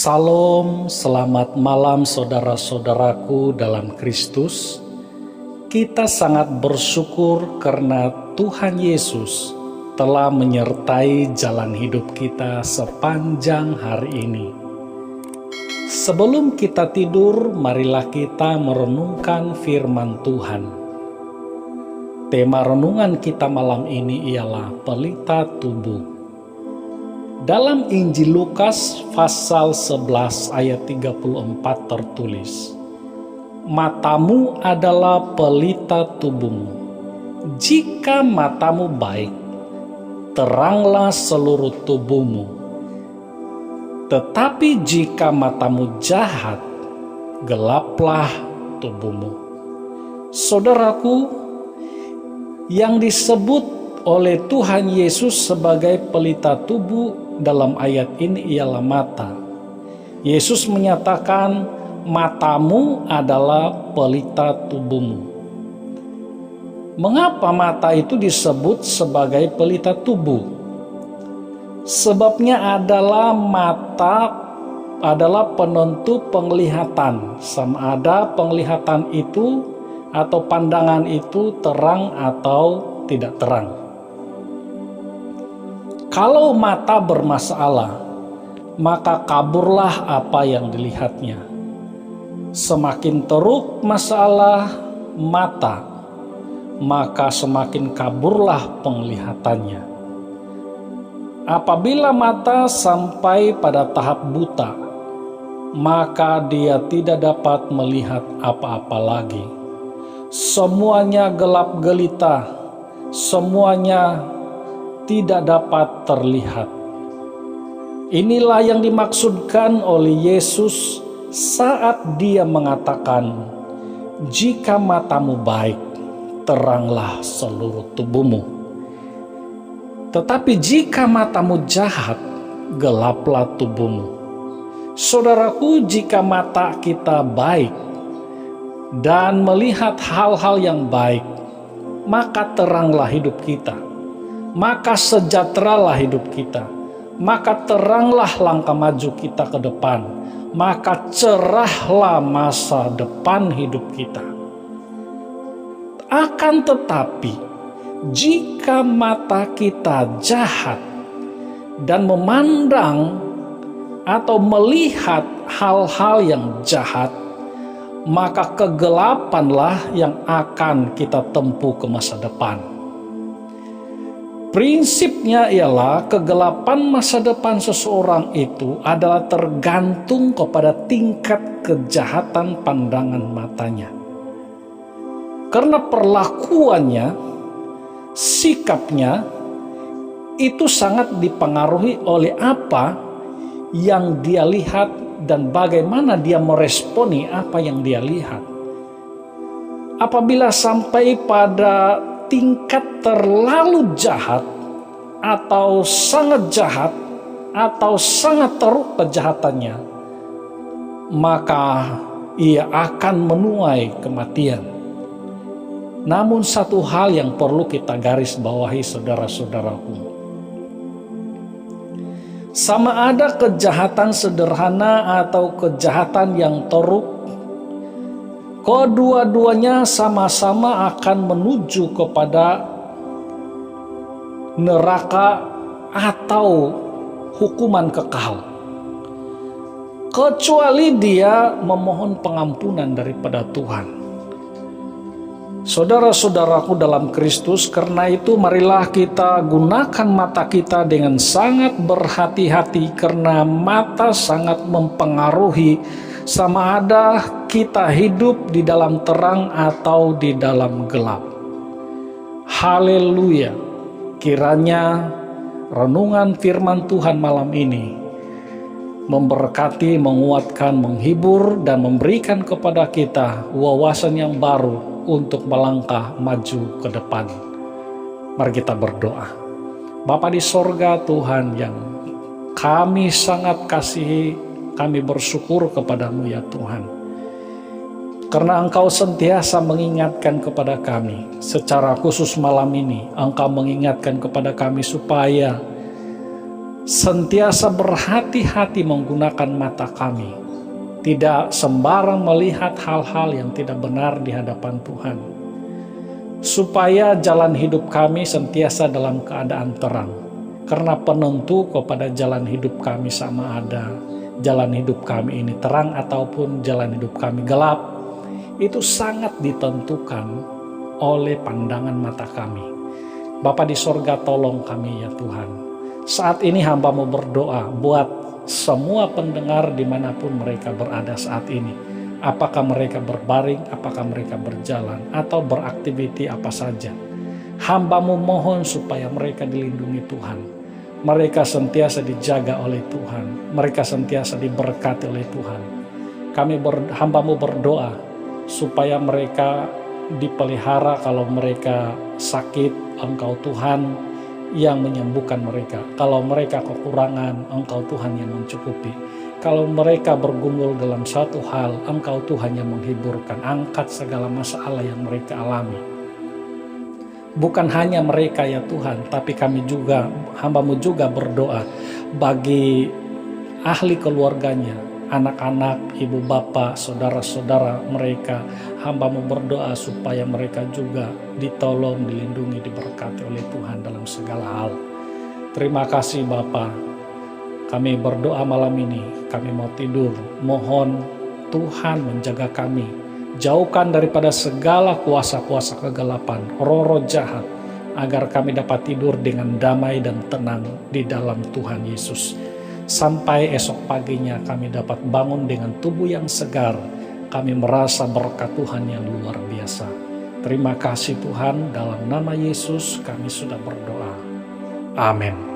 Salam, selamat malam saudara-saudaraku dalam Kristus. Kita sangat bersyukur karena Tuhan Yesus telah menyertai jalan hidup kita sepanjang hari ini. Sebelum kita tidur, marilah kita merenungkan firman Tuhan. Tema renungan kita malam ini ialah pelita tubuh. Dalam Injil Lukas pasal 11 ayat 34 tertulis, "Matamu adalah pelita tubuhmu. Jika matamu baik, teranglah seluruh tubuhmu. Tetapi jika matamu jahat, gelaplah tubuhmu." Saudaraku, yang disebut oleh Tuhan Yesus sebagai pelita tubuh dalam ayat ini ialah mata. Yesus menyatakan matamu adalah pelita tubuhmu. Mengapa mata itu disebut sebagai pelita tubuh? Sebabnya adalah mata adalah penentu penglihatan. Sama ada penglihatan itu atau pandangan itu terang atau tidak terang. Kalau mata bermasalah, maka kaburlah apa yang dilihatnya. Semakin teruk masalah mata, maka semakin kaburlah penglihatannya. Apabila mata sampai pada tahap buta, maka dia tidak dapat melihat apa-apa lagi. Semuanya gelap gelita, semuanya tidak dapat terlihat. Inilah yang dimaksudkan oleh Yesus saat dia mengatakan, "Jika matamu baik, teranglah seluruh tubuhmu. Tetapi jika matamu jahat, gelaplah tubuhmu." Saudaraku, jika mata kita baik dan melihat hal-hal yang baik, maka teranglah hidup kita. Maka sejahteralah hidup kita, maka teranglah langkah maju kita ke depan, maka cerahlah masa depan hidup kita. Akan tetapi, jika mata kita jahat dan memandang atau melihat hal-hal yang jahat, maka kegelapanlah yang akan kita tempuh ke masa depan. Prinsipnya ialah kegelapan masa depan seseorang itu adalah tergantung kepada tingkat kejahatan pandangan matanya. Karena perlakuannya, sikapnya, itu sangat dipengaruhi oleh apa yang dia lihat dan bagaimana dia meresponi apa yang dia lihat. Apabila sampai pada tingkat terlalu jahat atau sangat jahat atau sangat teruk kejahatannya, maka ia akan menuai kematian. Namun satu hal yang perlu kita garis bawahi saudara-saudaraku, sama ada kejahatan sederhana atau kejahatan yang teruk, kedua-duanya sama-sama akan menuju kepada neraka atau hukuman kekal, kecuali dia memohon pengampunan daripada Tuhan. Saudara-saudaraku dalam Kristus, karena itu marilah kita gunakan mata kita dengan sangat berhati-hati, karena mata sangat mempengaruhi sama ada kita hidup di dalam terang atau di dalam gelap. Haleluya. Kiranya renungan firman Tuhan malam ini memberkati, menguatkan, menghibur, dan memberikan kepada kita wawasan yang baru untuk melangkah maju ke depan. Mari kita berdoa. Bapa di sorga, Tuhan yang kami sangat kasihi, kami bersyukur kepadamu ya Tuhan. Karena Engkau sentiasa mengingatkan kepada kami, secara khusus malam ini Engkau mengingatkan kepada kami supaya Sentiasa berhati-hati menggunakan mata kami, tidak sembarang melihat hal-hal yang tidak benar di hadapan Tuhan, supaya jalan hidup kami sentiasa dalam keadaan terang. Karena penentu kepada jalan hidup kami sama ada jalan hidup kami ini terang ataupun jalan hidup kami gelap, itu sangat ditentukan oleh pandangan mata kami. Bapa di sorga, tolong kami ya Tuhan. Saat ini hamba-Mu berdoa buat semua pendengar dimanapun mereka berada saat ini. Apakah mereka berbaring, apakah mereka berjalan, atau beraktiviti apa saja. Hamba-Mu mohon supaya mereka dilindungi Tuhan. Mereka sentiasa dijaga oleh Tuhan. Mereka sentiasa diberkati oleh Tuhan. Hamba-Mu berdoa supaya mereka dipelihara. Kalau mereka sakit, Engkau Tuhan yang menyembuhkan mereka. Kalau mereka kekurangan, Engkau Tuhan yang mencukupi. Kalau mereka bergumul dalam satu hal, Engkau Tuhan yang menghiburkan. Angkat segala masalah yang mereka alami. Bukan hanya mereka ya Tuhan, tapi kami juga, hamba-Mu juga berdoa bagi ahli keluarganya, anak-anak, ibu bapak, saudara-saudara mereka. Hamba-Mu berdoa supaya mereka juga ditolong, dilindungi, diberkati oleh Tuhan dalam segala hal. Terima kasih Bapa. Kami berdoa malam ini, kami mau tidur, mohon Tuhan menjaga kami. Jauhkan daripada segala kuasa-kuasa kegelapan, roh-roh jahat, agar kami dapat tidur dengan damai dan tenang di dalam Tuhan Yesus. Sampai esok paginya kami dapat bangun dengan tubuh yang segar. Kami merasa berkat Tuhan yang luar biasa. Terima kasih Tuhan, dalam nama Yesus kami sudah berdoa. Amin.